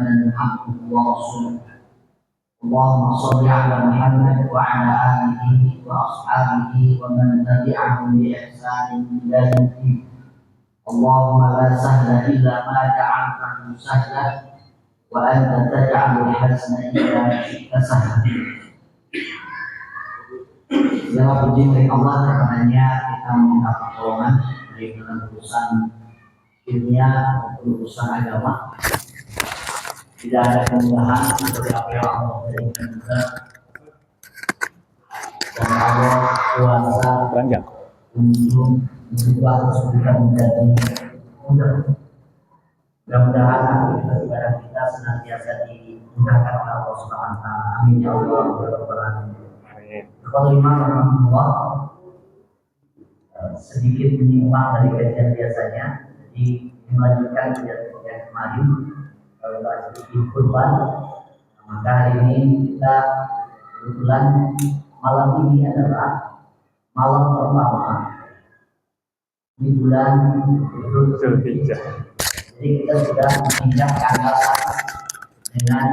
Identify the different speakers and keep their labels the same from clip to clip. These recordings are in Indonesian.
Speaker 1: محمدا عبده ورسوله اللهم صل على محمد وعلى آله وأصحابه ومن تبعهم بإحسان إلى يوم الدين اللهم لا سهل إلا ما جعلته سهلا وأنت تجعل الحزن إذا شئت سهلا. Segala puji bagi Allah, karenanya kita meminta pertolongan baik dalam urusan dunia maupun urusan agama. Tidak ada kemudahan seperti apa yang Allah berikan kita, dan Allah kuasa untuk merubah kesulitan menjadi mudah. Mudah-mudahan aktivitas ibadah kita senantiasa dimudahkan oleh Allah Subhanahu wa taala. Amin ya Allah ya rabbal alamin. Kalau imam rahimahullah sedikit menyimpang dari kajian biasanya, jadi melanjutkan kajian kemarin sedikit kurban. Maka hari ini kita kebetulan malam ini adalah malam pertama di bulan Dzulhijjah. Jadi kita sudah menginjak tanggal dengan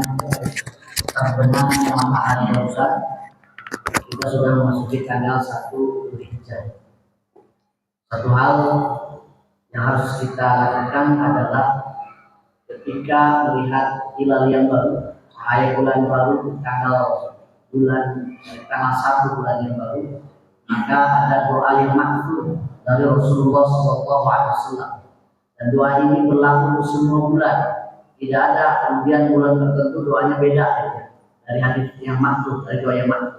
Speaker 1: terbenamnya matahari barusan. Kita sudah memasuki tanggal 1 Dzulhijjah. Satu hal yang harus kita lakukan adalah ketika melihat hilal yang baru, cahaya bulan baru tanggal 1 bulan yang baru, maka ada doa yang maksud dari Rasulullah SAW. Dan doa ini berlaku semua bulan. Tidak ada kemudian bulan tertentu doanya beda dari hadis yang maksud, dari doa yang maksud.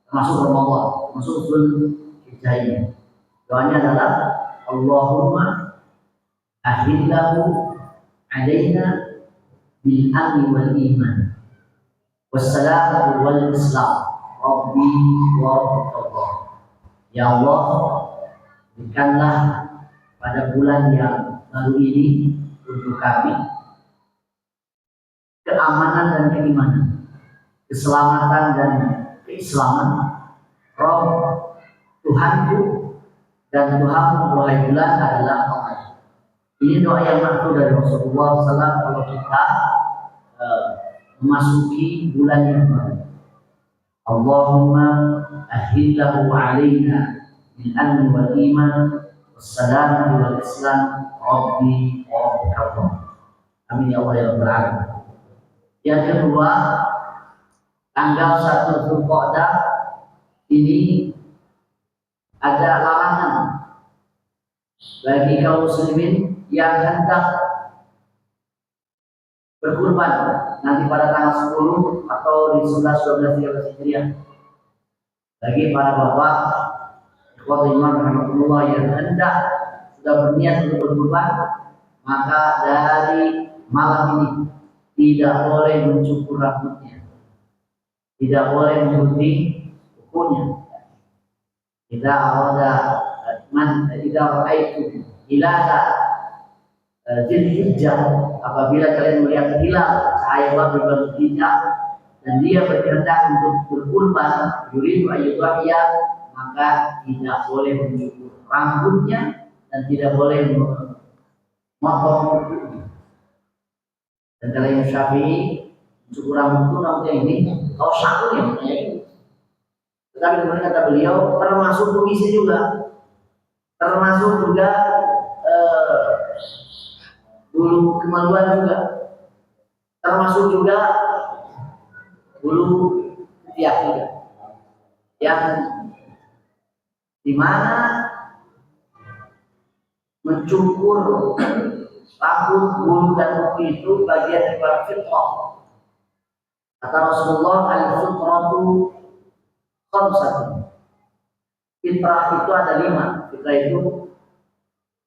Speaker 1: Termasuk Ramadan, termasuk Dzulhijjah ini. Doanya adalah Allahumma ahillahu alaina bil amni wal iman wassalam wal islam rabbi wa rabbukallah. Ya Allah, berikanlah pada bulan yang baru ini untuk kami keamanan dan keimanan, keselamatan dan keislaman. Rabb, Tuhanku dan Tuhanmu wahai bulan adalah Allah. Ini doa yang maksud dari Rasulullah SAW kalau kita memasuki bulan yang baru. Allahumma ahillahu alaina bil amni wal iman wassalam wal islam rabbi wa rabbukallah. Amin ya Allah ya rabbal alamin. Yang kedua, tanggal 1 Dzulqa'dah ini ada larangan bagi kaum muslimin yang hendak berkurban nanti pada tanggal 10 atau di 11, 12, 13 Hijriah. Bagi para bapak, ikhwatul iman rahmatullah yang hendak sudah berniat untuk berkurban, maka dari malam ini tidak boleh mencukur rambutnya, tidak boleh menuruti kukunya. Jika ra'aitu hilala Dzulhijjah, apabila kalian melihat hilal cahaya bulan Dzulhijjah dan dia berkehendak untuk berkurban, yuridu ayyudhiya, maka tidak boleh mencukur rambutnya dan tidak boleh memotong kukunya. Dan kalau yang Syafi'i mencukur rambutnya ini, kalau syakur yang ini. Tetapi kemudian kata beliau termasuk kumisnya juga, termasuk juga bulu kemaluan juga, termasuk juga bulu ketiak juga, yang dimana mencukur rambut, bulu dan kuku itu bagian dari fitrah. Kata Rasulullah, al-fitratu khamsatun. Fitrah itu ada 5. Fitrah itu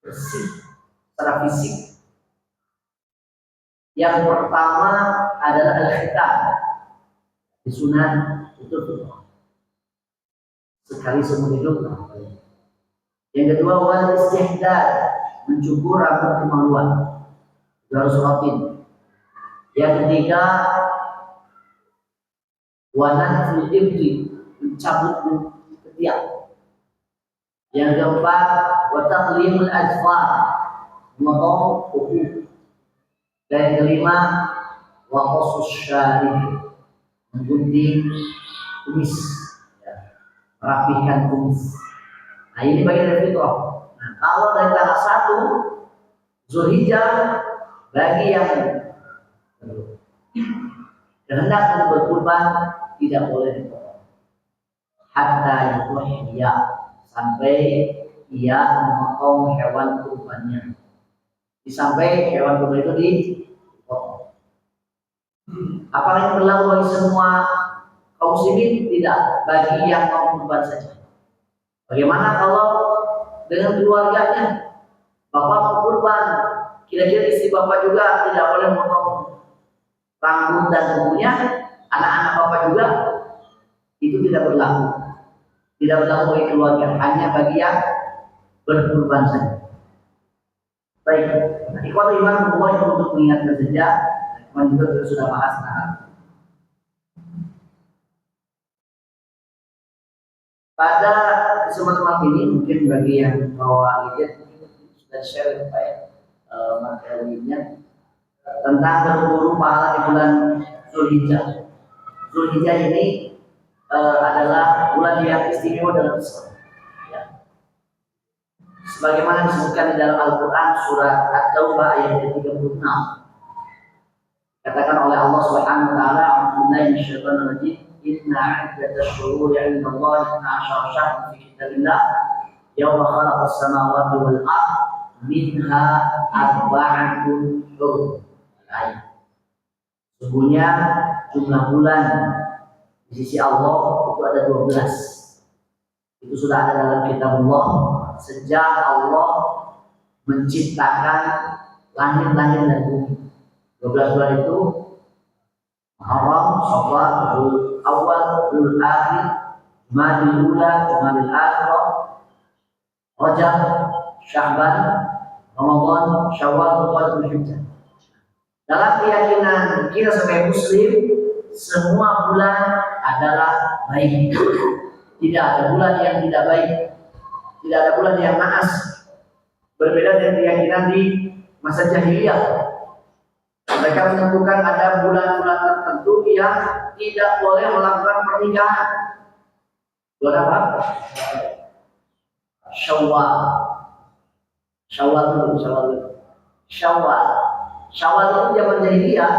Speaker 1: bersih secara fisik. Yang pertama adalah al-khitan, disunat itu fitrah sekali seumur hidup. Yang kedua wal istihdad, mencukur rambut kemaluan, harus rutin. Yang ketiga wanaful ibli, mencabut ketiak. Yang keempat wa taqlimul azfar, memotong kuku. Dan yang kelima wa qasus syarib, menggunting kumis, ya, merapikan kumis. Nah ini bagian dari fitrah. Nah, kalau dari tanggal 1 Zulhijjah bagi yang kehendak untuk berkurban tidak boleh dipotong hatta yuhya, sampai ia memotong hewan kurbannya, sampai hewan kurban itu dipotong. Apalagi berlaku bagi semua kaum muslimin? Tidak, bagi yang mau kurban saja. Bagaimana kalau dengan keluarganya? Bapak kurban, kira-kira istri bapak juga tidak boleh memotong rambut dan kukunya, anak-anak bapak juga? Itu tidak berlaku. Tidak berlaku bagi keluarga, hanya bagi yang berkurban saja. Baik, ikhwatul iman, semua itu untuk mengingatkan saja. Teman juga sudah bahas. Pada kesempatan ini mungkin bagi yang bawa gadget sudah share materinya tentang berburu pahala di bulan Zulhijjah. Zulhijjah ini adalah bulan yang istimewa dalam Islam. Ya. Sebagaimana disebutkan di dalam Al-Quran surat At-Taubah ayat 36, katakan oleh Allah Subhanahu wa taala, "A'udzubillahi minasyaitonir rajim. Inna 'iddatash shuhuri 'indallahi 12 syahran fi kitabillah yauma khalaqas samawati wal ardh minha arba'atun hurum." Sesungguhnya jumlah bulan di sisi Allah itu ada 12. Itu sudah ada dalam kitab Allah sejak Allah menciptakan langit-langit dan bumi. 12 bulan itu Muharram, Syawal, Rabiul Awal, Rabiul Akhir, Jumadil Ula, Jumadil Akhirah, Rajab, Sya'ban, Ramadan, Syawal, Dzulhijjah. Dalam keyakinan kita sebagai muslim, semua bulan adalah baik. Tidak ada bulan yang tidak baik. Tidak ada bulan yang naas. Berbeda dengan keyakinan di masa jahiliyah. Mereka menentukan ada bulan-bulan tertentu yang tidak boleh melakukan pernikahan. Bulan apa? Syawal. Syawal dulu. Syawal itu zaman jahiliyah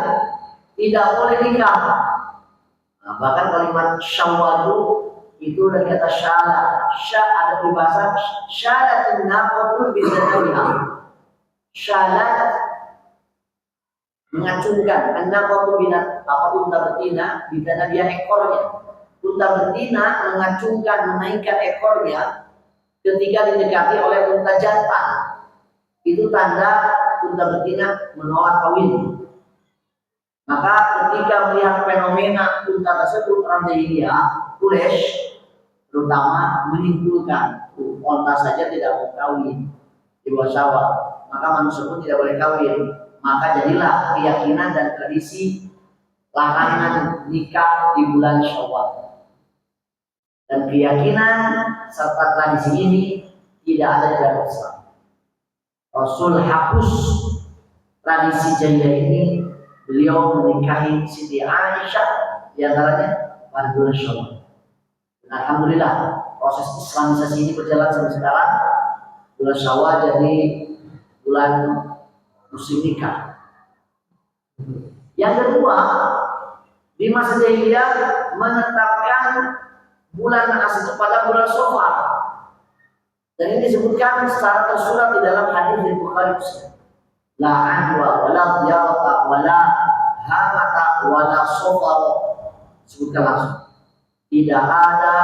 Speaker 1: tidak boleh nikah. Nah, bahkan kalimat Syawal itu dari kata syala. Ada di bahasa syalatin naqatu bizanawiha. Syalat mengacungkan, an-naqatu binat apa unta betina bidana dia ekornya. Unta betina mengacungkan, menaikkan ekornya ketika didekati oleh unta jantan. Itu tanda unta betina menolak kawin. Maka ketika melihat fenomena unta tersebut, orang jahiliyah Quraisy terutama menyimpulkan unta saja tidak mau kawin di bulan Syawal, maka manusia pun tidak boleh kawin. Maka jadilah keyakinan dan tradisi larangan nikah di bulan Syawal. Dan keyakinan serta tradisi ini tidak ada di dalam Islam. Rasul hapus tradisi jahiliyah ini. Beliau menikahi Siti Aisyah di antaranya pada bulan Syawal. Dan alhamdulillah proses Islamisasi ini berjalan sampai sekarang. Bulan Syawal jadi bulan musim nikah. Yang kedua, di masa jahiliyah menetapkan bulan naas itu pada bulan Syawal. Dan ini disebutkan secara tersurat di dalam hadis dari Bukhari Muslim. La anwa wala diyarata wala hamata wala Syawal. Sebutkan langsung. Tidak ada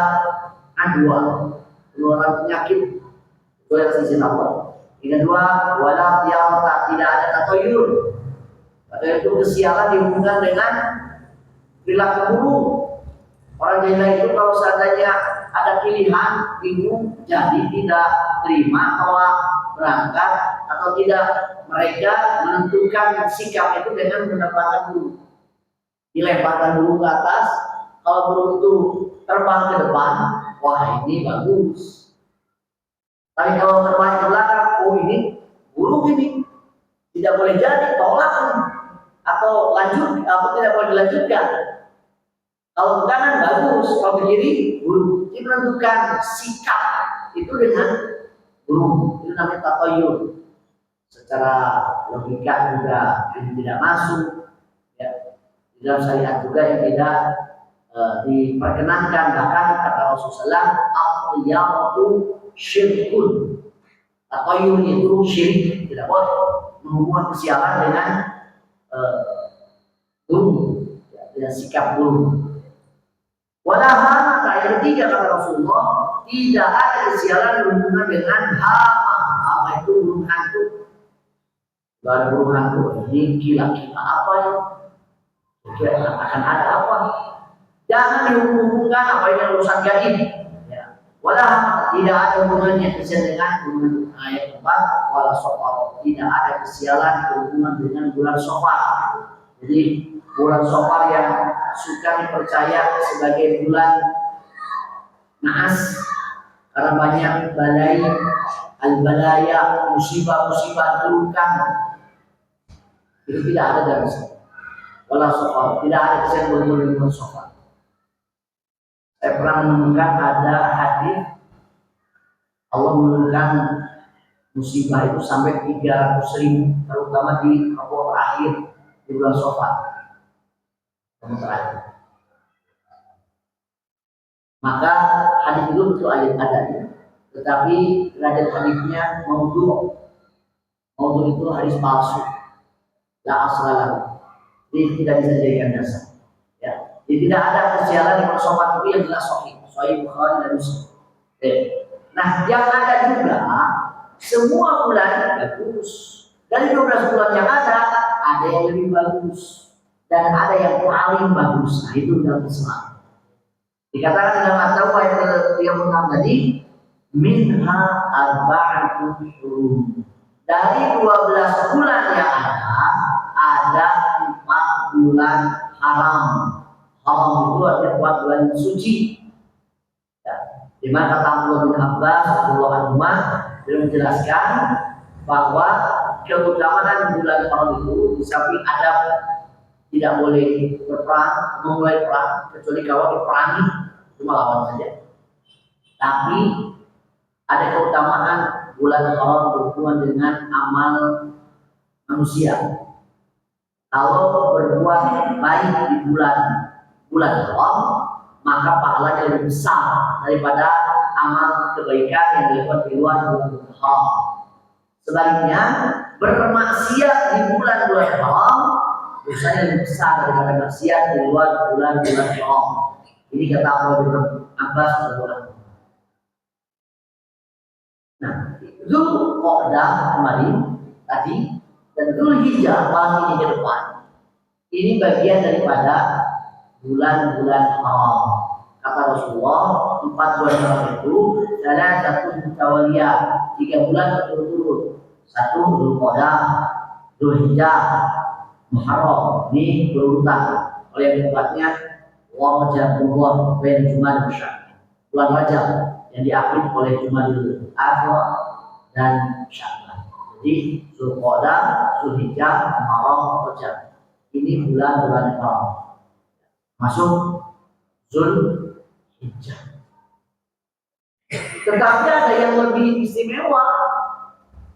Speaker 1: adwa, penularan penyakit. Itu yang sisi Allah. Yang kedua, wala diyarata, tidak ada tatoyur. Padahal itu kesialan dihubungkan dengan perilaku buruk. Orang jahiliyah itu kalau seandainya ada pilihan, bingung, jadi tidak terima kalau berangkat atau tidak, mereka menentukan sikap itu dengan menerbangkan burung. Dilemparkan burung ke atas, kalau burung itu terbang ke depan, wah ini bagus. Tapi kalau terbang ke belakang, oh ini burung ini tidak boleh jadi, tolak. atau lanjut atau tidak boleh dilanjutkan. Kalau ke kanan bagus, kalau ke kiri buruk. Ini menentukan sikap itu dengan buruk. Itu namanya tatoyur. Secara logika juga ini tidak masuk. Ya. Di dalam syariat juga yang tidak diperkenankan. Bahkan kata Rasulullah SAW, syirkun. Tatoyur itu syirik, tidak boleh menghubungkan kesialan dengan buruk, dengan sikap buruk. Walahamata yang ketiga kata Rasulullah, tidak ada kesialan berhubungan dengan hama. Hama itu burung hantu. Baru burung hantu ini kira-kira apa yang akan ada apa? Jangan dihubungkan apa yang urusan gaib. Ya. Walahamata tidak ada hubungannya kesialan dengan hubungan ayat 4. Wala sofar, tidak ada kesialan berhubungan dengan bulan Sofar. Jadi bulan Sofar yang suka dipercaya sebagai bulan naas karena banyak balai, al-balaya, musibah-musibah turunkan. Itu tidak ada dalam Sofar. Wala Sofar, tidak ada kesialan berhubungan dengan bulan Sofar. Saya pernah menemukan ada hadis Allah menurunkan musibah itu sampai 300.000, terutama di Rabu terakhir di bulan Sofar. Terakhir. Maka hadis itu betul ayat adanya, tetapi derajat hadisnya maudhu itu hadis palsu, la aslah, jadi tidak bisa dijadikan dasar. Ya, jadi tidak ada kesialan di Sofar itu yang jelas sahih Bukhari dan Muslim. Nah, yang ada juga semua bulan bagus. Dari 12 bulan yang ada yang lebih bagus. Dan ada yang paling bagus. Nah, itu dalam Islam. Dikatakan dalam At-Taubah ayat 36 tadi, minha arba'atun hurum. Dari 12 bulan yang ada 4 bulan haram. Haram itu ada 4 bulan suci. Ya. Di mana kata Abdullah bin Abbas radhiyallahu anhu beliau menjelaskan bahwa keutamaan bulan haram itu di samping adab tidak boleh berperang, memulai perang kecuali kalau diperangi cuma lawan saja. Tapi ada keutamaan bulan haram berhubungan dengan amal manusia. Kalau berbuat baik di bulan haram, maka pahalanya lebih besar daripada amal kebaikan yang dilakukan di luar bulan haram. Sebaliknya, bermaksiat di bulan-bulan haram dosanya lebih besar daripada maksiat di luar bulan-bulan haram. Ini kata Abdullah bin Abbas radhiyallahu. Nah, Dzulqa'dah kemarin tadi dan Dzulhijjah pagi di depan. Ini bagian daripada bulan-bulan haram. Kata Rasulullah, 4 bulan haram itu adalah satu mutawaliyah, 3 bulan berturut-turut. 1 Dzulqa'dah, Dzulhijjah, Muharram. Ini berurutan. Oleh tempatnya Rajabullah bin Jumadil Sya'ban. Bulan Rajab yang diakhiri oleh Jumadil Akhir dan Sya'ban. Jadi Dzulqa'dah, Dzulhijjah, Muharram, Rajab. Ini bulan-bulan haram. Masuk Dzulhijjah. Tetapi ada yang lebih istimewa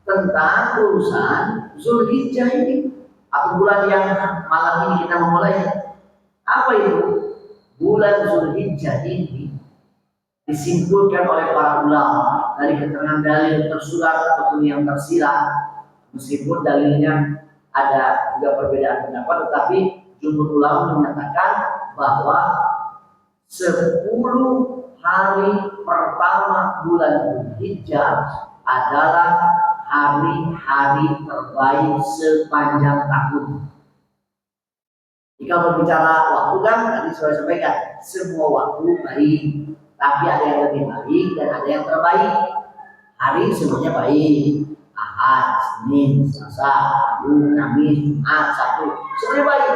Speaker 1: tentang urusan Dzulhijjah ini, atau bulan yang malam ini kita memulai. Apa itu? Bulan Dzulhijjah ini disimpulkan oleh para ulama dari keterangan dalil tersurat ataupun yang tersirat, meskipun dalilnya ada juga perbedaan pendapat, tetapi jumhur ulama menyatakan bahwa 10 hari pertama bulan Dzulhijjah adalah hari-hari terbaik sepanjang tahun. Jika berbicara waktu kan tadi saya sampaikan, semua waktu baik, tapi ada yang lebih baik dan ada yang terbaik. Hari semuanya baik. Ahad, Senin, Selasa, Rabu, Kamis, Jumat, Sabtu, semuanya baik.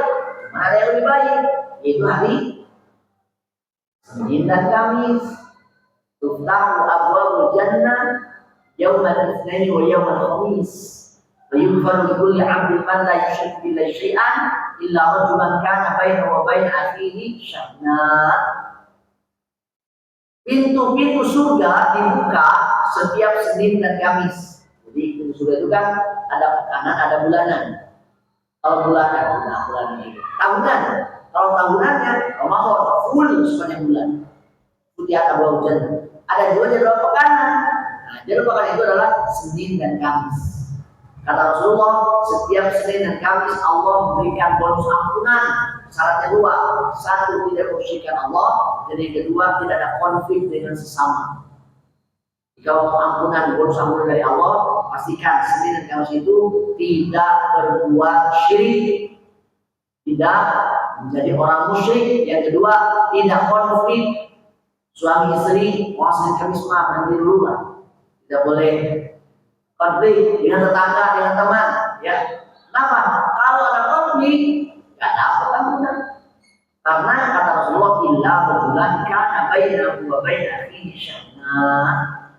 Speaker 1: Cuma ada yang lebih baik, yaitu hari Senin dan Kamis. Tuftahu abwabul jannah yaumal itsnaini wa yaumal khamis. Wa yughfaru li kulli 'abdin man la yusyrik billahi syai'an illa rajulan kana bainahu wa bain akhihi syahna. Pintu-pintu surga dibuka setiap Senin dan Kamis. Jadi pintu surga itu kan ada pekanan, ada bulanan. Kalau bulanan, bulan ini. Tahunan. Kalau tahunannya Ramadan full sepanjang bulan. Putih atau bau hujan. Ada juga jadwal pekanan. Nah, jadwal pekan itu adalah Senin dan Kamis. Kata Rasulullah, setiap Senin dan Kamis Allah memberikan bonus ampunan. Syaratnya dua, satu tidak mensyirikkan Allah, dan yang kedua tidak ada konflik dengan sesama. Jika ampunan bonus ampunan dari Allah, pastikan Senin dan Kamis itu tidak berbuat syirik, tidak menjadi orang musyrik. Yang kedua, tidak konflik suami istri. Mau Senin Kamis mah nanti dulu lah, tidak boleh konflik dengan tetangga, dengan teman, ya. Kenapa? Kalau ada konflik, nggak dapat ampunan. Karena kata Rasulullah, illa rajulan kana bainahu wa bain akhihi syahna,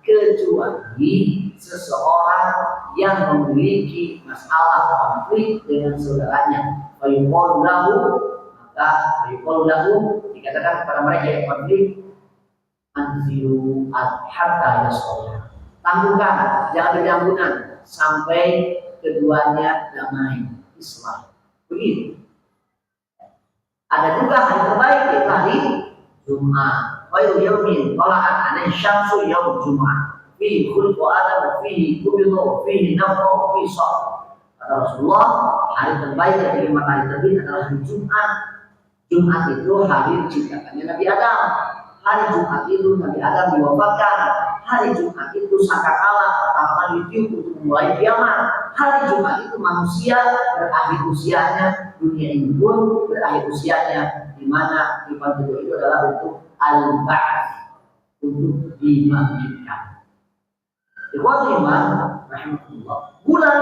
Speaker 1: kecuali seseorang yang memiliki masalah konflik dengan saudaranya. Fayuqalu lahu, maka fayuqalu lahu, dikatakan kepada mereka yang konflik, anzilu hatta yasqala. Tangguhkan, jangan beri ampunan sampai keduanya damai, islah. Begitu. Ada juga hari terbaik yaitu hari Jumat. Khairu yaumin tala'at 'alaihi syamsu yaum Jumat. Fihi khulqu Adam wa fihi qubida wa fihi nafkhu wa fihi shahr. Kata Rasulullah, hari terbaik dari matahari terbit adalah hari Jumat. Jumat itu hari diciptakannya Nabi Adam. Hari Jumat itu Nabi Adam diwafatkan. Hari Jumat itu sangkakala pertama kali ditiup untuk memulai kiamat. Hari Jumat itu manusia berakhir usianya, dunia ini pun berakhir usianya, di mana iman kedua itu adalah untuk al-ba'ats, untuk dibangkitkan. Ikhwati iman, rahimahullah. Bulan,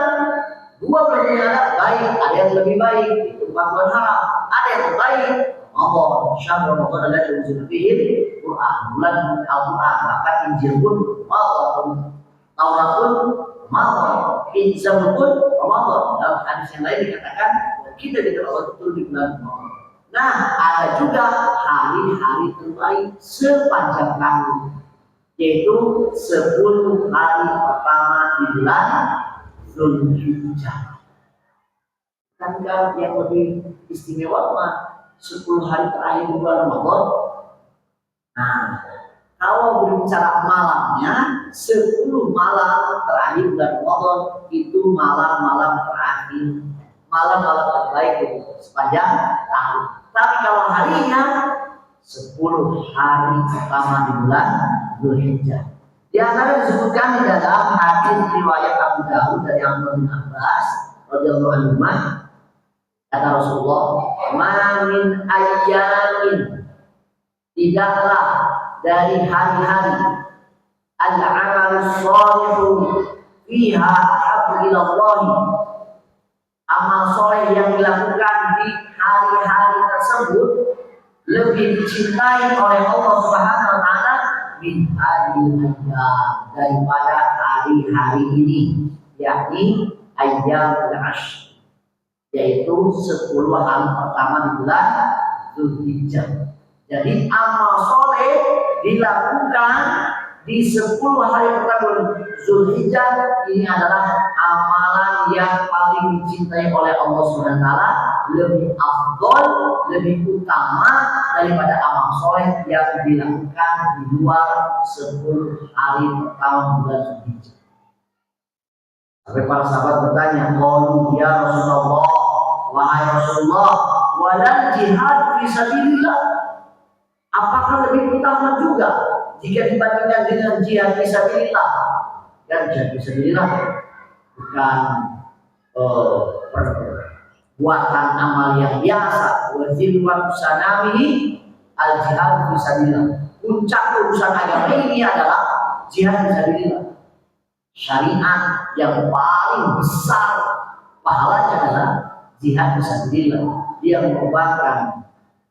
Speaker 1: dua bulan yang ada baik, ada yang lebih baik, itu bukan bulan haram. Ada yang terbaik, Allah, syahrul Ramadan adalah unzila fihi Quran, bulan Al-Quran, bahkan Injil pun Ramadan, Taurat pun Ramadan, Injil pun Ramadan. Dalam hadis yang lain dikatakan kita dikatakan betul di bulan Ramadan. Nah, ada juga hari-hari terbaik sepanjang tahun, yaitu 10 hari pertama di bulan Zulhijjah. Kan yang lebih istimewa mah 10 hari terakhir di bulan Ramadan. Nah, kalau berbicara malamnya, 10 malam terakhir bulan Ramadan itu malam-malam terakhir, malam-malam terbaik itu sepanjang tahun. Tapi kalau harinya 10 hari pertama di bulan Zulhijjah. Di antara disebutkan di dalam hadis riwayat Abu Dawud dari Abdullah bin Abbas radhiyallahu anhu, kata Rasulullah, "Ma min ayyamin", tidaklah dari hari-hari, al-amal shalihu fiha habbu ila Allah, amal soleh yang dilakukan di hari-hari tersebut lebih dicintai oleh Allah Subhanahu wa taala min hadhil ayyam, daripada hari-hari ini, yakni ayyamul ashr, yaitu 10 hari pertama di bulan Zulhijjah. Jadi amal soleh dilakukan di 10 hari pertama Zulhijjah, ini adalah amalan yang paling dicintai oleh Allah Subhanahu wa taala, lebih afdol, lebih utama daripada amal soleh yang dilakukan di luar 10 hari pertama bulan Zulhijjah. Sampai para sahabat bertanya, "Qalu ya Rasulullah, wahai Rasulullah, walal jihad fi sabilillah?" Apakah lebih utama juga jika dibandingkan dengan jihad fi sabilillah? Dan jihad fi sabilillah bukan perbuatan amal yang biasa. Wa zilwat sanamihi al jihad fi sabilillah. Puncak urusan agama ini adalah jihad fi sabilillah. Syariat yang paling besar pahalanya adalah jihad fi sabilillah. Dia mengorbankan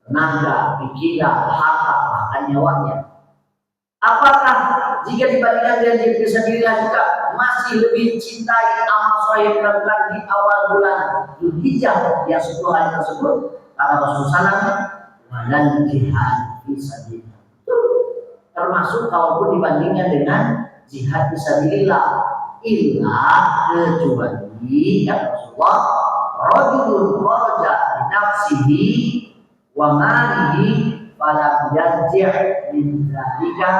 Speaker 1: tenaga, pikiran, harta, bahkan nyawanya. Apakah jika dibandingkan dengan jihad fi sabilillah juga masih lebih cintai amal sholat yang dilakukan di awal bulan Dzulhijjah yang 10 hari tersebut kata Rasulullah walan jihad fisabilillah. Termasuk kalaupun dibandingkan dengan jihad fisabilillah, illa kecuali kata Rasulullah rajulun kharaja bi nafsihi wa malihi falam yarji' min dzalika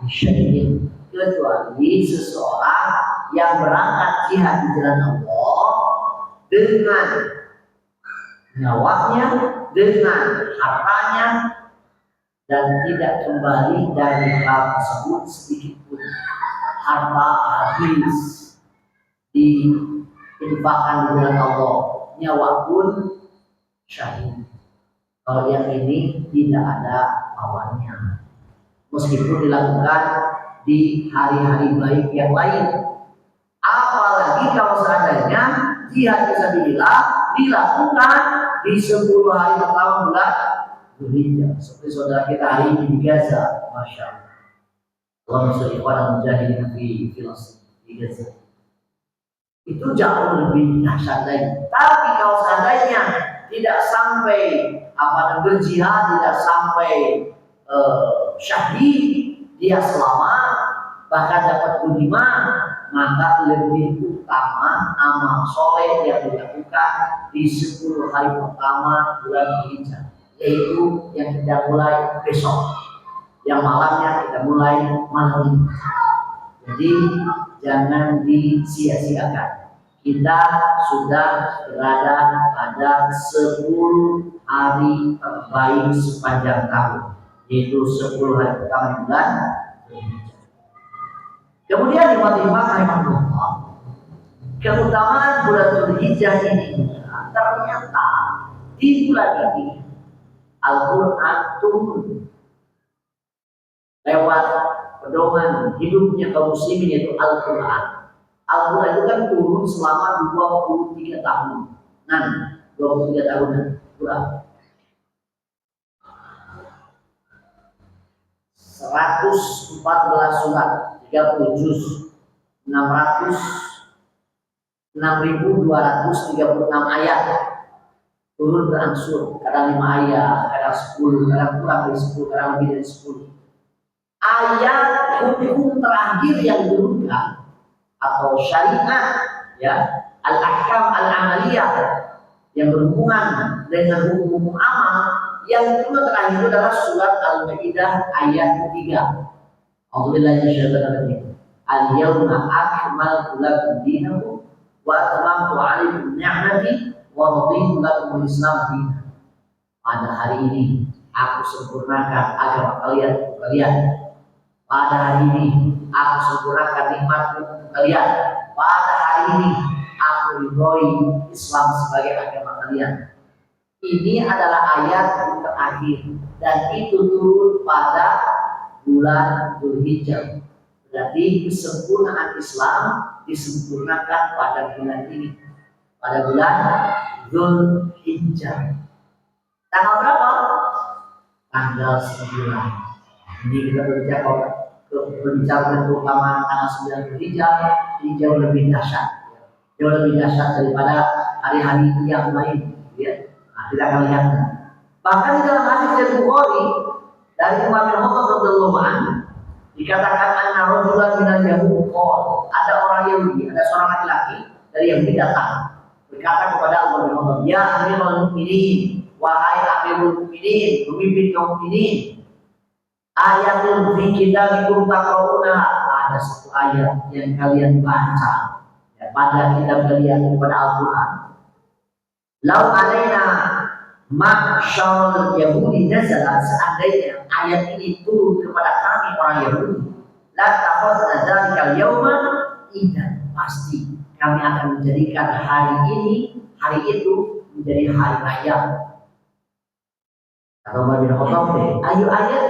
Speaker 1: bi syai'in, kecuali seseorang yang berangkat jihad di jalan Allah dengan nyawanya, dengan hartanya, dan tidak kembali dari hal tersebut sedikit pun. Harta habis diinfakkan di jalan Allah, nyawa pun syahid. Kalau yang ini tidak ada lawannya, meskipun dilakukan di hari-hari baik yang lain. Apalagi kalau seandainya jihad fisabilillah dilakukan di 10 hari pertama bulan Dzulhijjah, seperti saudara kita hari ini di Gaza, masya Allah. Allah masya Allah mujahidin di Filistin, di Gaza. Itu jauh lebih dahsyat lagi. Tapi kalau seandainya tidak sampai berjihad, tidak sampai syahid, dia selamat, bahkan dapat ghanimah, maka lebih utama amal soleh yang dilakukan di 10 hari pertama bulan Dzulhijjah, yaitu yang kita mulai besok, yang malamnya kita mulai malam ini. Jadi jangan disia-siakan. Kita sudah berada pada 10 hari terbaik sepanjang tahun, yaitu 10 hari pertama bulan Dzulhijjah. Kemudian lima rahimahullah, keutamaan bulan Dzulhijjah ini ternyata di bulan ini Al-Quran turun lewat pedoman hidupnya kaum muslimin, yaitu Al-Quran. Al-Quran itu kan turun selama 23 tahun. 23 tahunan Quran. 114 surat, 30 juz, 6.236 ayat turun berangsur, kadang 5 ayat, kadang 10, kadang kurang dari 10, kadang lebih dari 10. Ayat hukum terakhir yang diturunkan atau syariat, ya, al-ahkam al-amaliyah yang berhubungan dengan hukum-hukum amal, yang kedua terakhir itu adalah surat Al-Maidah ayat 3. Alhamdulillah syaitanir al-yawma akmaltu lakum dinakum wa atmamtu 'alaikum ni'mati wa raditu lakum al-Islam dinan. Pada hari ini aku sempurnakan agama kalian. Pada hari ini aku sempurnakan nikmatku untuk kalian. Pada hari ini aku ridhoi Islam sebagai agama kalian. Ini adalah ayat yang terakhir dan itu turun pada bulan Dzulhijjah. Berarti kesempurnaan Islam disempurnakan pada bulan ini, pada bulan Dzulhijjah. Tanggal berapa? Tanggal 9. Ini kita berbicara terutama tanggal 9 Dzulhijjah, ini jauh lebih dahsyat. Jauh lebih dahsyat daripada hari-hari yang lain, ya. Nah, kita akan lihat. Bahkan di dalam hadis dari Bukhari dari Umar bin Khattab radhiyallahu anhu dikatakan anna rajulan minal yahud qala, ada orang Yahudi, ada seorang laki-laki dari Yahudi datang berkata kepada Umar bin Khattab, ya Amirul Mukminin, wahai Amirul Mukminin, pemimpin kaum mukminin, ayatul fi kitabikum taqrauna, ada satu ayat yang kalian baca ya, pada kitab kalian, kepada Al-Quran. Lau alaina ma'syarul Yahudi nazalat, seandainya ayat ini turun kepada kami orang Yahudi, la takhadna dzalikal yauma idan, pasti kami akan menjadikan hari ini, hari itu menjadi hari raya. Kata Umar bin Khattab, ayo ayat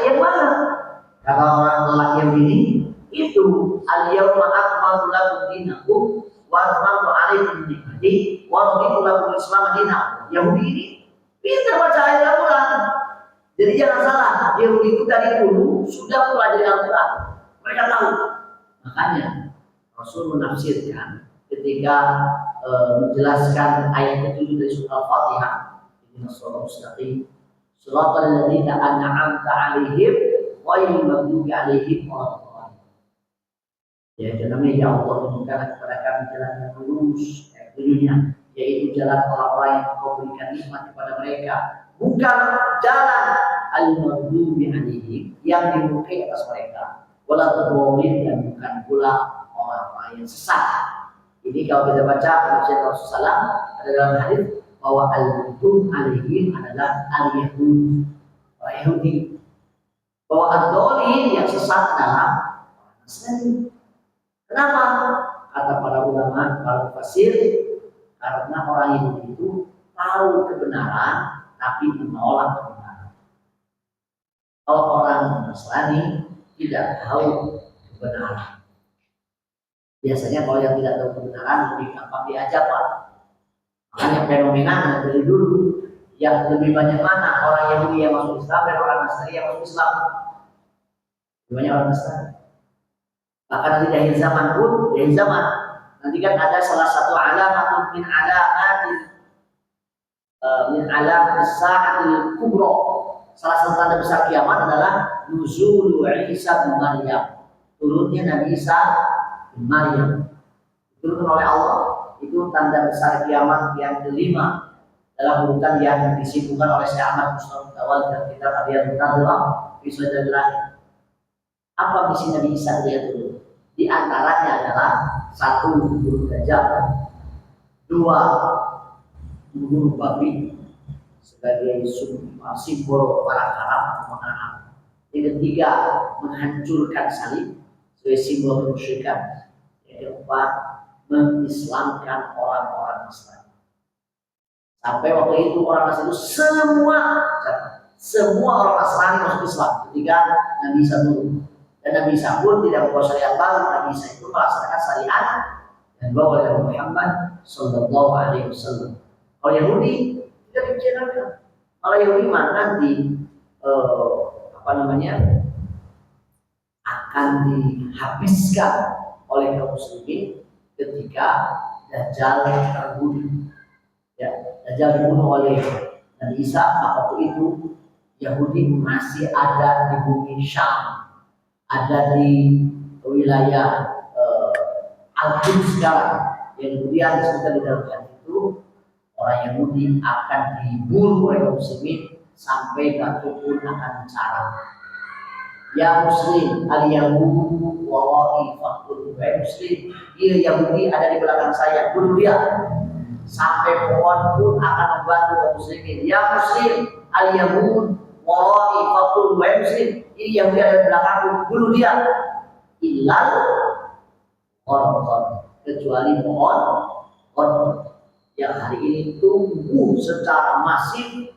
Speaker 1: yang mana? Kata orang lelaki Yahudi ini, itu al-yauma akmaltu lakum dinakum wa atmamtu 'alaikum ni'mati wa raditu lakum al-Islam dinan. Yahudi ini pintar baca ayat Al-Quran. Jadi jangan salah, Yahudi itu dari dulu sudah pelajari Al-Quran. Mereka tahu. Makanya Rasul menafsirkan ketika menjelaskan ayat ke-7 dari surah Al-Fatihah, Ihdinas shiratal mustaqim, shiratal ladzina an'amta 'alaihim ghairil maghdubi 'alaihim waladdallin. Ya, namanya ya Allah tunjukkan kepada kami jalan yang lurus, dunia, yaitu jalan orang-orang yang Kau berikan nikmat kepada mereka, bukan jalan al-maghdubi 'alaihim yang dimurkai atas mereka, waladdallin, dan bukan pula orang-orang yang sesat. Ini kalau kita baca Rasulullah SAW ada dalam hadis bahwa al-maghdubi 'alaihim adalah al-Yahudi, orang Yahudi. Bahwa ad-dhalin yang sesat adalah orang Nasrani. Kenapa? Kata para ulama, para mufassir, karena orang Yahudi itu tahu kebenaran tapi menolak kebenaran. Kalau orang Nasrani tidak tahu kebenaran. Biasanya kalau yang tidak tahu kebenaran lebih gampang diajak, Pak. Makanya fenomena dari dulu yang lebih banyak mana orang Yahudi yang masuk Islam dan orang Nasrani yang masuk Islam. Lebih banyak orang Nasrani. Bahkan nanti di akhir zaman pun, di akhir zaman nanti kan ada salah satu alamat min alamat sa'atil kubra. Salah satu tanda besar kiamat adalah nuzulu Isa bin Maryam, turunnya Nabi Isa bin Maryam, diturunkan oleh Allah. Itu tanda besar kiamat yang kelima dalam urutan yang disebutkan oleh Syekh Ahmad Mustafa Tawal dan kitab Adiyat Nadhah fi Sadrillah. Apa misi Nabi Isa dia dulu? Di antaranya adalah satu, membunuh Dajjal, dua, membunuh babi sebagai simbol para haram atau makanan. Yang ketiga, menghancurkan salib sebagai simbol kemusyrikan. Yang keempat, mengislamkan orang-orang Nasrani. Sampai waktu itu orang Nasrani itu semua orang Nasrani masuk Islam ketika Nabi Isa turun. Dan Nabi Isa pun tidak membawa syariat baru. Nabi Isa itu melaksanakan syariat yang dibawa oleh Muhammad Sallallahu Alaihi Wasallam. Kalau Yahudi tidak dibicarakan. Kalau Yahudi mana nanti akan dihabiskan oleh kaum muslimin ketika Dajjal terbunuh. Ya, Dajjal dibunuh oleh Nabi Isa. Waktu itu Yahudi masih ada di bumi Syam, ada di wilayah Al-Quds sekarang, yang kemudian disebutkan di dalam hadis itu orang Yahudi akan dibunuh oleh kaum muslimin sampai batu pun akan mencarah. Ya Muslim, al-Yahudu wallahi faqtul. Muslim, dia Yahudi ada di belakang saya, bunuh dia. Sampai pohon pun akan membantu kaum muslimin. Ya Muslim, al-Yahud wallahi faqtul. Muslim, ini Yahudi ada di belakangku, bunuh dia. Illal qorqon, kecuali pohon qorqon yang hari ini tumbuh secara masif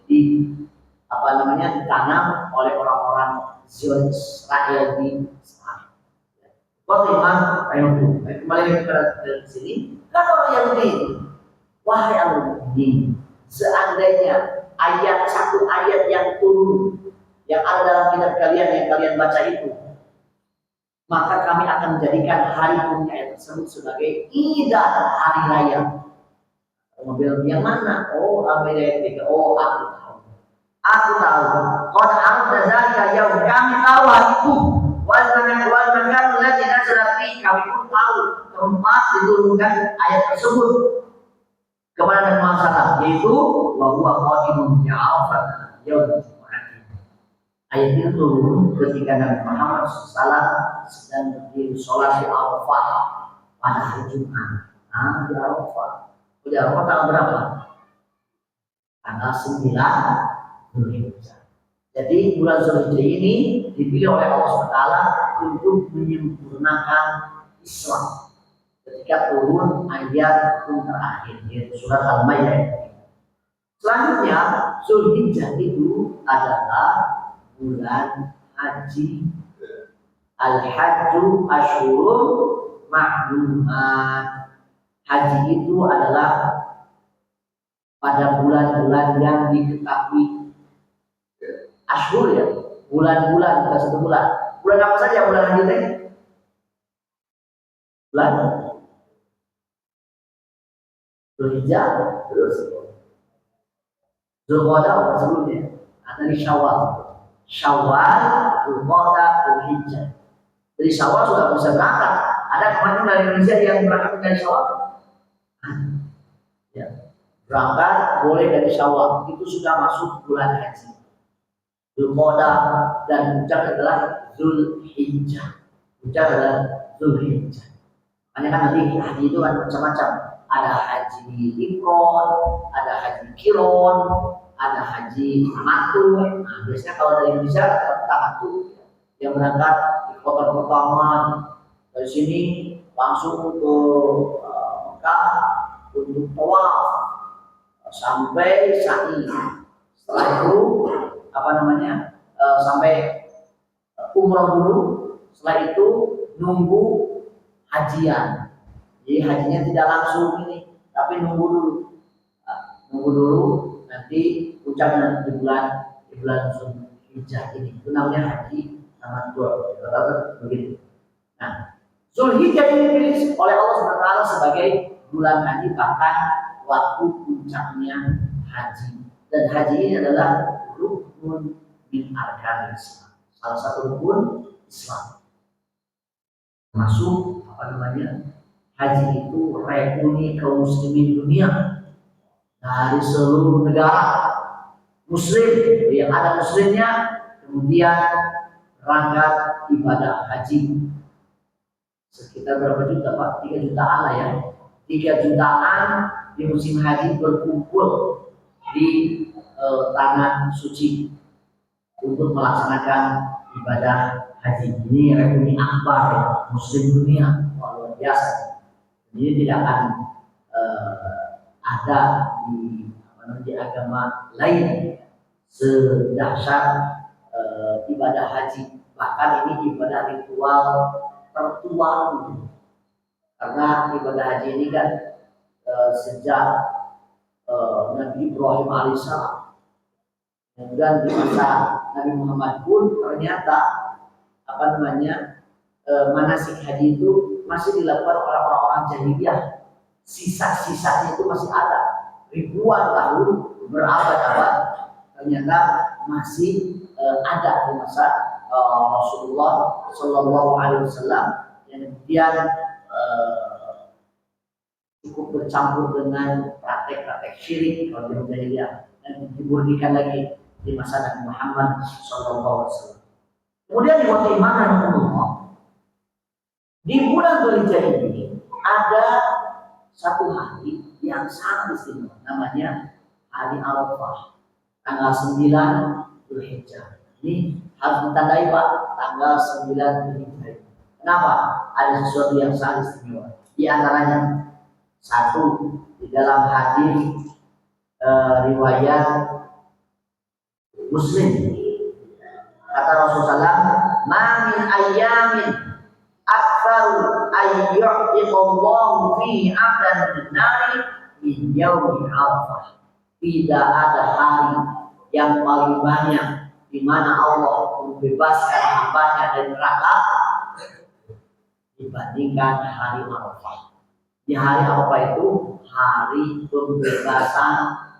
Speaker 1: ditanam oleh orang-orang Zionis Israel di Israel. Bagaimana? Kembali ke sini. Kan orang Yahudi, wahai al-mu'minin, seandainya satu ayat yang turun yang ada dalam kitab kalian yang kalian baca itu, maka kami akan menjadikan hari punya ayat tersebut sebagai idah hari raya. Mobil yang mana? Oh, Amerika. Oh, aku tahu. Aku tahu. Qad arda yaum, kami tahu hari itu. Wal makan lagi nazarati, kami pun tahu tempat diturunkan ayat tersebut kepada Nabi Muhammad, yaitu wa huwa qadimun ya Arafat yaum Jumat. Ayat itu turun ketika Nabi Muhammad SAW sedang berdiri sholat di Arafah pada hari Jumat. Di Arafah. Di Arafah tanggal berapa? Tanggal 9 Zulhijjah. Jadi bulan Zulhijjah ini dipilih oleh Allah SWT untuk menyempurnakan Islam. Ketika turun ayat terakhir, yaitu surat Al-Maidah. Selanjutnya, Zulhijjah itu adalah bulan haji. Al-Hajju Asyurun Ma'lumat. Haji itu adalah pada bulan-bulan yang diketahui. Asyur ya, bulan-bulan, bukan satu bulan. Bulan apa saja bulan haji teh? Bulan Zulhijjah, terus Zulqa'dah sebelumnya. Ada di Syawal. Syawal, Zulqa'dah, Zulhijjah. Dari Syawal sudah bisa berangkat. Ada kemarin dari Indonesia yang berangkat dari Syawal. Ya. Berangkat boleh dari Syawal. Itu sudah masuk bulan haji. Zulqa'dah dan puncak adalah Zulhijjah. Puncak adalah Zulhijjah. Makanya kan nanti haji itu kan macam-macam. Ada haji ifrad, ada haji kiron, ada haji tamattu. Nah, biasanya kalau dari Indonesia ada tamattu yang berangkat di kota pertama dari sini langsung ke Mekah untuk tawaf sampai sa'i. Setelah itu sampai umroh dulu. Setelah itu nunggu hajian. Jadi hajinya tidak langsung ini, tapi nunggu dulu. Nunggu dulu nanti puncaknya di bulan Zulhijjah ini. Itu namanya haji tamattu. Begitu. Nah, Zulhijjah ini dipilih oleh Allah SWT sebagai bulan haji, bahkan waktu puncaknya haji. Dan haji ini adalah rukun min arkanil Islam. Salah satu rukun Islam. Masuk haji itu reuni kaum muslimin dunia dari seluruh negara muslim yang ada muslimnya, kemudian berangkat ibadah haji. Sekitar berapa juta Pak? 3 jutaan lah ya. 3 jutaan di musim haji berkumpul di tanah suci untuk melaksanakan ibadah haji. Ini reuni akbar ya, muslim dunia, luar biasa. Ini tidak akan ada di agama lain sedahsyat ibadah haji. Bahkan ini ibadah ritual tertua dulu. Karena ibadah haji ini kan sejak Nabi Ibrahim alaihissalam, kemudian di masa Nabi Muhammad pun ternyata manasik haji itu masih dilakukan oleh orang-orang jahiliyah. Sisa-sisanya itu masih ada ribuan tahun, berabad-abad, ternyata masih ada di masa Rasulullah Shallallahu Alaihi Wasallam yang kemudian cukup bercampur dengan praktek-praktek syirik kalau di jahiliyah dan dimurnikan lagi di masa Nabi Muhammad Shallallahu Alaihi Wasallam. Kemudian di waktu iman di bulan Zulhijjah ini ada satu hari yang sangat istimewa, namanya hari Arafah, tanggal 9 Zulhijjah. Ini harus ditandai Pak, tanggal 9 Zulhijjah. Kenapa? Ada sesuatu yang sangat istimewa. Di antaranya satu, di dalam hadis riwayat Muslim, kata Rasulullah, "Ma min ayyamin aktsaru ayyu'tiqallahu fi 'abdan min-nari min yaumi Arafah." Tidak ada hari yang paling banyak di mana Allah membebaskan hamba-Nya dari neraka dibandingkan hari Arafah. Di hari Arafah itu hari pembebasan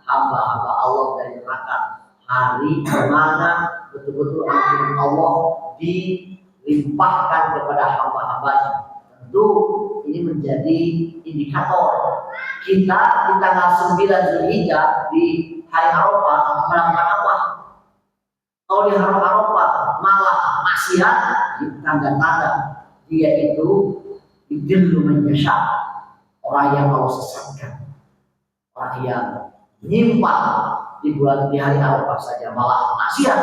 Speaker 1: hamba-hamba Allah dari neraka. Hari di mana betul-betul ampunan Allah dilimpahkan kepada hamba-hambanya. Tentu ini menjadi indikator kita di tanggal 9 Zulhijjah di hari Arafah melakukan apa? Kalau di hari Arafah malah maksiat, tanda-tanda dia itu didillu menyesat, orang yang Allah sesatkan, orang yang menyimpang di hari Arafah saja malah maksiat.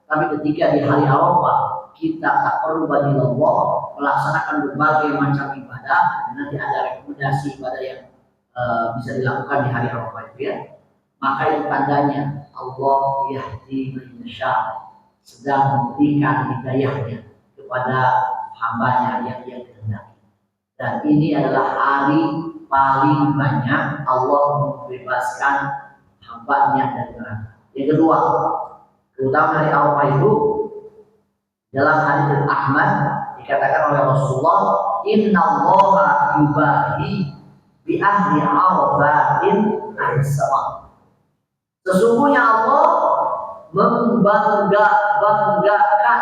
Speaker 1: Tapi ketika di hari Arafah kita tak perlu Allah melaksanakan berbagai macam ibadah, nanti ada rekomendasi ibadah yang bisa dilakukan di hari Arafah itu ya. Maka itu tandanya Allah yahdi man yasha, sedang memberikan hidayahnya kepada hambanya yang dia kehendaki. Dan ini adalah hari paling banyak Allah membebaskan hambanya dari neraka. Yang kedua, terutama dari Arafah itu, dalam hadis Ahmad dikatakan oleh Rasulullah, "Innallaha yubahi bi ahli Arafatin as-sama. Sesungguhnya Allah membanggakan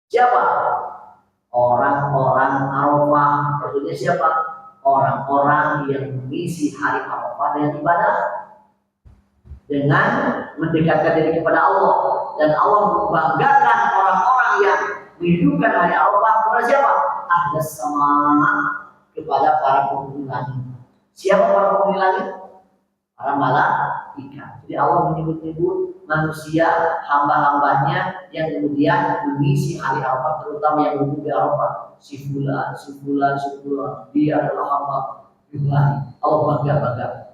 Speaker 1: siapa? Orang-orang Arafah. Maksudnya siapa? Orang-orang yang mengisi hari Arafah dengan ibadah, dengan mendekatkan diri kepada Allah. Dan Allah membanggakan orang-orang yang menghidupkan hari Arafah kepada siapa? Ahlas sama, kepada para penghuni langit. Siapa para penghuni langit? Para malaikat. Jadi Allah menyebut-nyebut manusia, hamba-hambanya yang kemudian mengisi hari Arafah, terutama yang wukuf di Arafah. Si fulan, dia adalah hamba Tuhan. Allah bangga.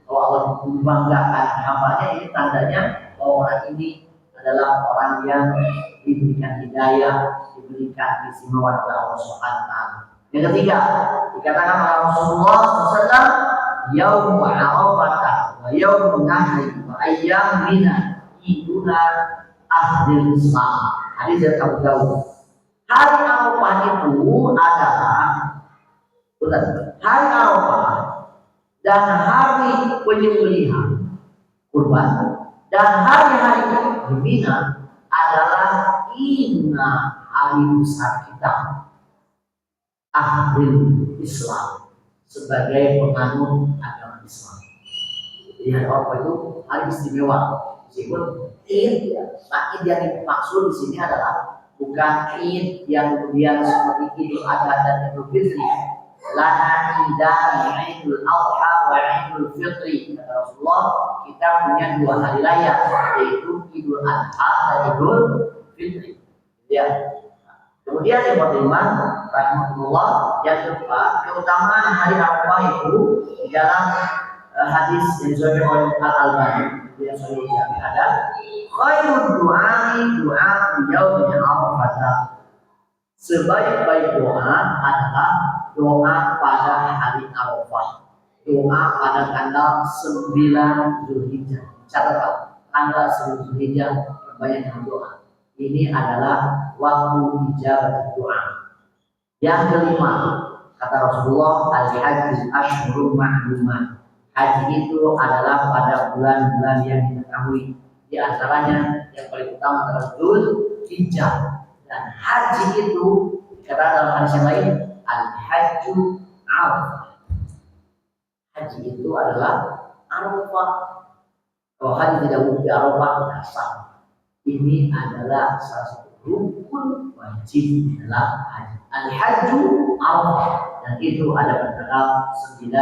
Speaker 1: Kalau Allah membanggakan hambanya, ini tandanya bahwa orang ini adalah orang yang diberikan hidayah, diberikan keistimewaan oleh Allah Subhanahu wa taala. Yang ketiga, dikatakan oleh Rasulullah SAW, yaum Arafah wa yaum nahri wa ayyam mina iduna ahlil Islam. Hadis dari Abu Dawud. Hari Arafah itu adalah hari Arafah dan hari penyembelihan kurban dan hari-hari di Mina adalah inna hari besar kita ahlul Islam sebagai penganut agama Islam. Jadi hari Arafah itu hari istimewa. Meskipun Id, Id yang dimaksud di sini adalah bukan Id yang kemudian seperti Idul Adha dan Idul Fitri. Lana idani Idul Adha wa Idul Fitri. Kata Rasulullah, kita punya dua hari raya, yaitu Idul Adha dan Idul Fitri. Ya. Kemudian yang kelima, rahmatullah, yang keempat, keutamaan hari Arafah itu di dalam hadis yang disebutkan oleh Al-Albani yang sahih ada khairul du'ai du'a yaumil Arafah. Sebaik-baik doa adalah doa pada hari Arafah. Doa pada tanggal 9 Zulhijjah. Catat tanggal 9 Zulhijjah kebanyakan doa. Ini adalah waktu ijabah doa. Yang kelima, kata Rasulullah, al-hajj ashhurun ma'lumat. Haji itu adalah pada bulan-bulan yang diketahui. Di antaranya yang paling utama adalah Dzulhijjah. Dan haji itu dikatakan dalam hadis yang lain, al-hajju Arafah. Haji itu adalah Arafah. Kalau haji tidak wujud di Arafah, tidak sah. Ini adalah salah satu rukun wajib dalam haji. Al-hajju Arafah, dan itu ada pada tanggal 9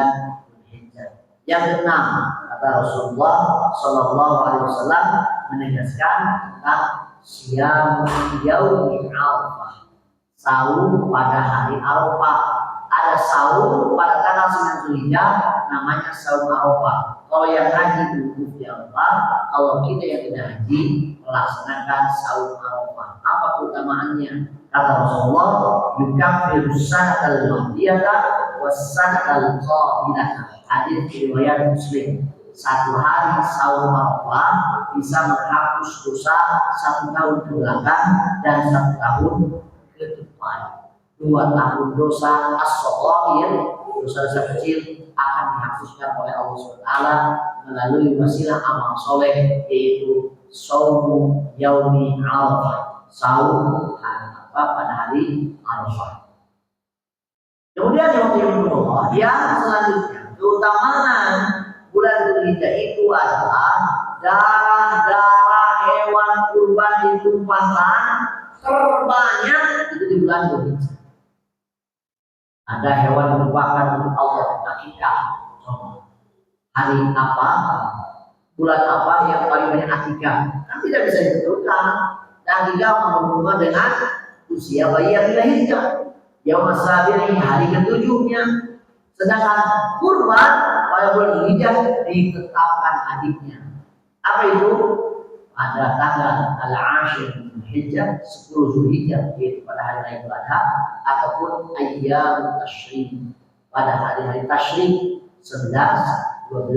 Speaker 1: Zulhijjah. Yang keenam, kata Rasulullah Sallallahu Alaihi Wasallam menegaskan tentang siam yaumi Arafah, sahur pada hari Arafah. Ada sahur pada tanggal 9 Zulhijjah, namanya sahur Arafah. Kalau yang haji wukuf di Arafah, kalau kita yang tidak haji melaksanakan sahur Arafah. Apa keutamaannya? Kata Rasulullah, yukaffiru sanatal madiyata was sanatal qadimah. Hadis riwayat Muslim. Satu hari sahur Arafah bisa menghapus dosa 1 tahun ke belakang dan 1 tahun ke depan. 2 tahun dosa as-shaghair, dosa-dosa kecil akan dihapuskan oleh Allah SWT melalui wasilah amal soleh, yaitu shaum yaumi Arafah, sahur pada hari Arafah. Kemudian yang selanjutnya, keutamaan bulan Dzulhijjah itu adalah darah-darah hewan kurban ditumpahkan terbanyak itu di bulan Dzulhijjah. Ada hewan ditumpahkan untuk Allah, akikah. Hari apa? Bulan apa yang paling banyak akikah? Kan tidak bisa ditentukan. Dan akikah menghubungkan dengan usia bayi yang dilahirkan. Yaum as-sabi'i, hari ke-7-nya. Sedangkan kurban pada bulan Dzulhijjah ditetapkan hadisnya. Apa itu? Pada tanggal al-ashir Dzulhijjah, 10 Dzulhijjah, yaitu pada hari raya Idul Adha, ataupun ayyam tasyrik, pada hari-hari tasyrik 11, 12,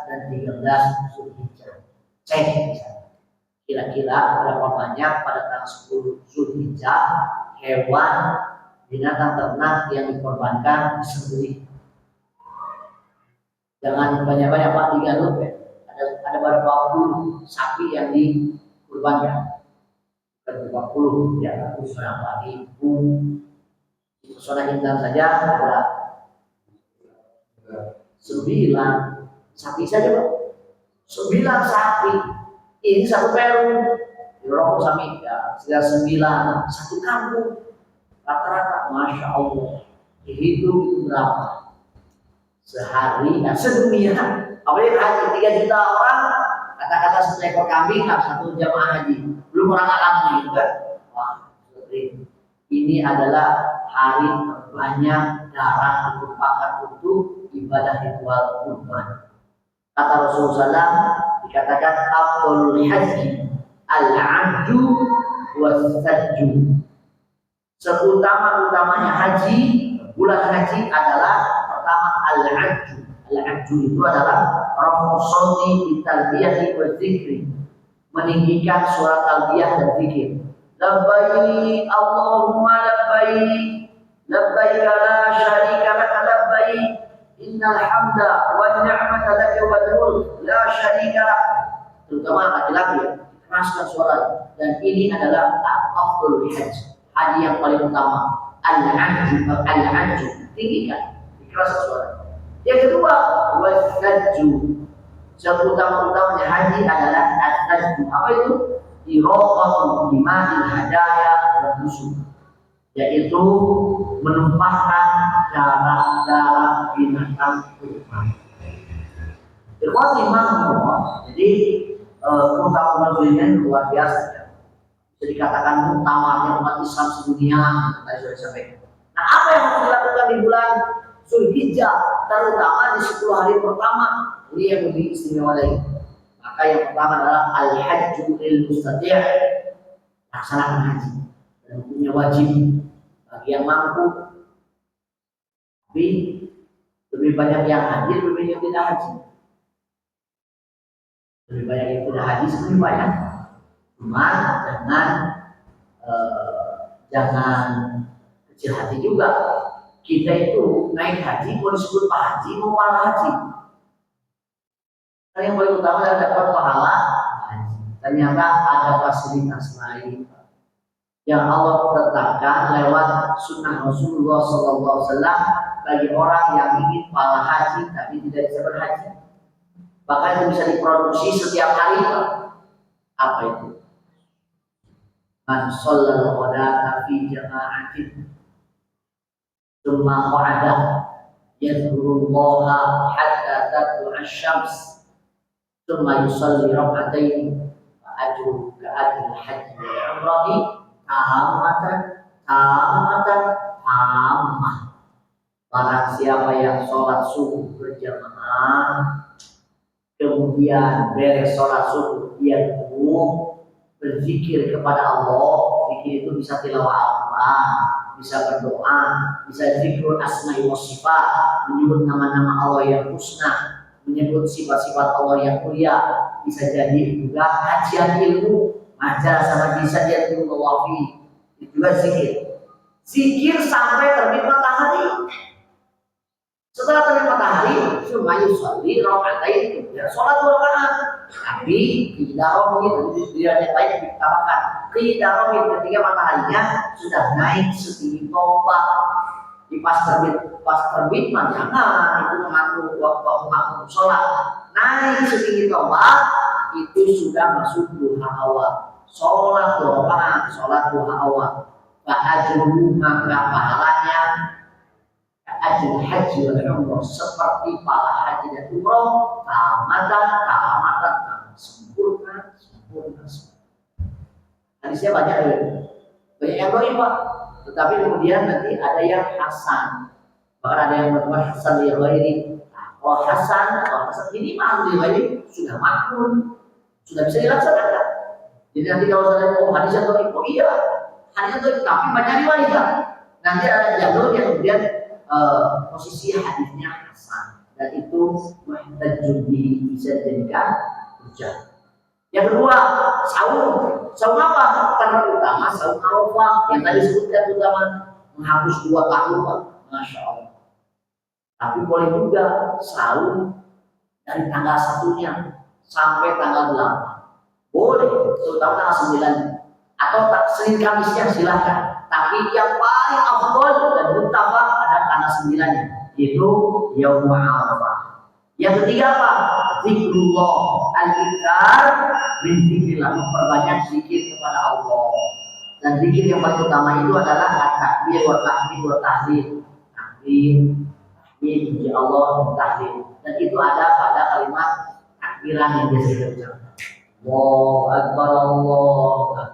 Speaker 1: dan 13 Dzulhijjah. Cek kira-kira berapa banyak pada tanggal 10 Dzulhijjah hewan binatang ternak yang dikorbankan disembelih. Jangan banyak-banyak Pak di Garut ya. Ada beberapa puluh sapi yang dikurbankan. Beberapa puluh ya, berapa ribu. Di Pesona Intan saja ada 9 sapi saja Pak. 9 sapi. Ini satu Peru. Di Rokok Sami ya, sekitar 9 satu kampung. Rata-rata, masya Allah. Dihitung itu berapa? Sehari, sedunia. Apalagi haji 3 juta orang, kata-kata 1 ekor kambing, 1 jamaah haji. Belum orang alamnya itu kan? Wah, ini adalah hari terbanyak darah ditumpahkan untuk ibadah ritual kurban. Kata Rasulullah dikatakan afdhalul haji al-'ajju was-sajju. Seutama-utamanya haji, bulan haji adalah pertama al-'ajju. Al-'ajju itu adalah rafu shawti bi talbiyati wa dzikri, meninggikan surat talbiyah dan zikir. Labbaik Allahumma labbaik, labbaik la syarika laka labbaik, innal hamda wan ni'mata laka wal mulk la syarika lak. Terutama laki-laki ya, keraskan suara. Dan ini adalah afdhalul haji, haji yang paling utama. Al-'ajju, tinggikan, keraskan suara. Yang kedua, was-sajju. Seutama-utamanya haji adalah as-sajju. Apa itu? Iraqatu dima'il hadaya wa nusuk, yaitu menumpahkan darah-darah binatang kurban. Ikhwan iman semua. Jadi keutamaan muslimin luar biasa. Bisa dikatakan utamanya umat Islam sedunia. Tadi sudah disampaikan. Nah, apa yang harus dilakukan di bulan Zulhijjah, terutama di 10 hari pertama? Ini yang lebih istimewa lagi. Maka yang pertama adalah al-hajju lil mustati', laksanakan haji. Dan hukumnya wajib bagi yang mampu. Tapi lebih banyak yang haji, lebih banyak yang tidak haji. Lebih banyak yang tidak haji, lebih banyak. Cuma jangan kecil hati juga. Kita itu naik haji, mau disebut Pak Haji, mau pahala haji. Yang paling utama adalah dapat pahala haji. Ternyata ada fasilitas lain yang Allah tetapkan lewat sunnah Rasulullah SAW bagi orang yang ingin pahala haji tapi tidak bisa berhaji. Bahkan itu bisa diproduksi setiap hari. Apa itu? Man shallal qadata fi jama'atin tsumma qa'ada yadhkurullaha hatta tatlu'a asy-syams tsumma yusalli rak'atayn fa ajru ka ajri hajji wal umrati tammatan. Barang siapa yang sholat subuh berjamaah, kemudian beres sholat subuh dia berzikir kepada Allah. Zikir itu bisa tilawah Al-Quran, bisa berdoa, bisa zikrul asma'i wa sifat, menyebut nama-nama Allah yang husna, menyebut sifat-sifat Allah yang mulia. Bisa jadi juga kajian ilmu, majalah sama bisa jadi ilmu wafi. Itu juga zikir. Zikir sampai terbit matahari. Setelah terbit matahari, cuma yusolli raka'atain, ya sholat 2 rakaat. Tapi tidak romit, tidak baik dikatakan. Tidak romit ketika mataharinya sudah naik setinggi tombak. Di pas terbit mah jangan itu mengatur waktu sholat. Naik setinggi tombak itu sudah masuk duha awal. Sholat 2 rakaat, sholat duha awal. Ba'ajru maka pahalanya ajri haji wal umrah, seperti pahala haji dan umrah, tamatan sempurna. Hadisnya banyak yang doib Pak, tetapi kemudian nanti ada yang hasan, bahkan ada yang berbuat hasan li ghairi. Kalau hasan ini mah li ghairi sudah makmul, sudah bisa dilaksanakan. Jadi nanti kalau saya hadisnya doib, iya hadisnya doib, tapi banyak riwayat. Nanti ada jalur yang kemudian posisi hadisnya hasan, dan itu muhtajjun bihi, bisa dijadikan hujjah. Yang kedua, saum apa? Karena utama saum Arafah yang tadi disebutkan, utama menghapus 2 tahun, Masya Allah. Tapi boleh juga saum dari tanggal 1-nya sampai tanggal 8. Boleh, terutama tanggal 9 atau Senin Kamisnya silahkan. Tapi yang paling afdol dan mutlak ada tanggal 9-nya, yaitu Yaumul Arafah. Yang ketiga apa? Zikrullah, al-ikrar min zikrillah, memperbanyak zikir kepada Allah. Dan zikir yang paling utama itu adalah takbir wa tahmid wa tahlil. Takbir, puji Allah dan tahlil. Dan itu ada pada kalimat takbiran yang biasa kita ucapkan. Allahu Akbar, Allahu Akbar.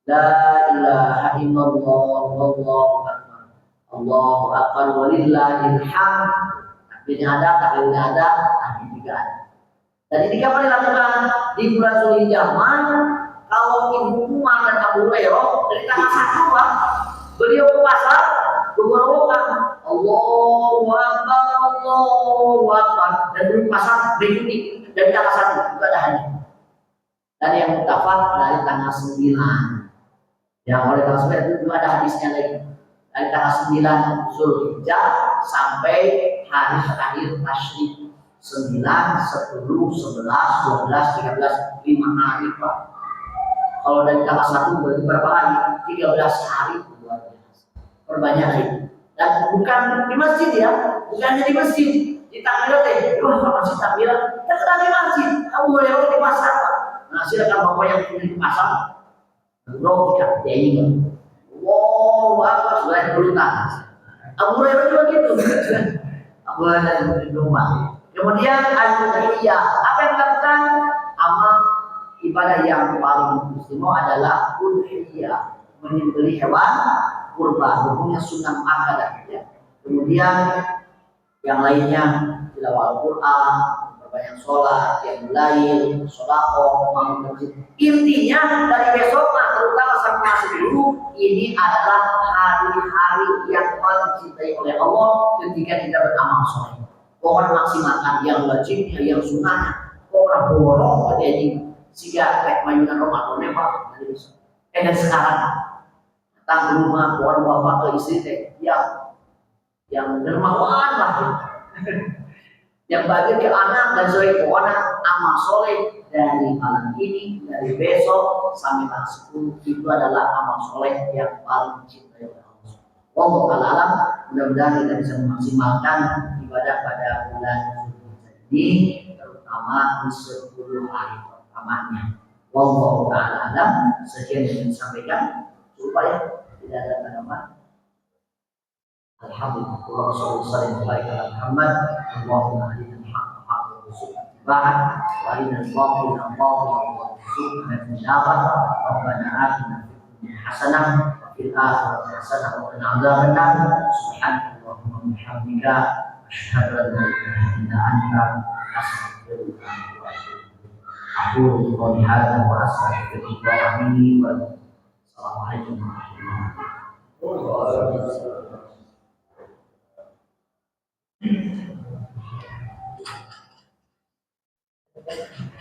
Speaker 1: La ilaha illallah, wallahu akbar. Allahu Akbar walillahil hamd. Takbirnya ada, tahlilnya ada, tahmid juga ada. Dan ini kapan dilakukan? Di bulan Zulhijjah. Kalau Ibnu Umar dan Abu Hurairah dari tanggal 1 Pak, beliau ke pasar berwudu-wuduan Allahu Akbar, Allahu Akbar, dan di pasar berikuti dari tanggal 1 juga ada hadis. Dan yang mutafak dari tanggal 9. Yang oleh tanggal 9 itu juga ada hadisnya lagi. Dari tanggal 9 Zulhijjah sampai hari terakhir tasyrik 9, 10, 11, 12, 13, 5 hari Pak. Kalau dari tanggal 1 berarti berapa hari? 13 hari. Perbanyak lagi. Dan bukan di masjid ya, bukannya di masjid. Di takbiran masjid takbiran. Kita sedang di masjid. Kamu boleh di pasar Pak. Nah silakan bapak yang punya di pasar. Bro kita ini. Wow, apa sudah berulang. Abu Hurairah juga gitu. Abu Hurairah di rumah. Kemudian al-udhiyah. Apa yang dilakukan? Amal ibadah yang paling istimewa adalah udhiyah, menyembelih hewan kurban, hukumnya sunnah muakkadah ya. Kemudian yang lainnya tilawah Al-Qur'an, banyak sholat, yang lain, sholako, bangun masjid. Intinya dari besok terutama sampai sebelum ini adalah hari-hari yang paling dicintai oleh Allah ketika kita beramal soleh. Orang maksimalkan yang wajibnya, yang sunnahnya. Orang borong pada ini sehingga kayak mayunan Ramadan Pak. Dan sekarang datang ke rumah orang bapak ke istri yang dermawan lah. Yang bagi ke anak dan sebagai anak amal soleh dari malam ini, dari besok sampai tanggal 10 itu adalah amal soleh yang paling dicintai oleh Allah. Wallahu a'lam. Mudah-mudahan kita bisa memaksimalkan ibadah pada bulan ini, terutama di 10 hari pertamanya. Wallahu a'lam. Sekian yang disampaikan supaya tidak ada tanggapan. Alhamdulillah, Rasulullah sallallahu alaihi Muhammad, Allahumma arina al-haqqa haqqan warzuqna ittiba'ah, wa arina al-batila batilan warzuqna ijtinabah. Rabbana atina fid dunya hasanah wa fil akhirati hasanah wa qina adzabannar. Subhanallahumma wa bihamdika asyhadu an la ilaha illa anta astaghfiruka wa atubu ilaik. Aqulu qawli hadza wa astaghfirullah li wa lakum. Assalamualaikum warahmatullahi wabarakatuh. Thank you.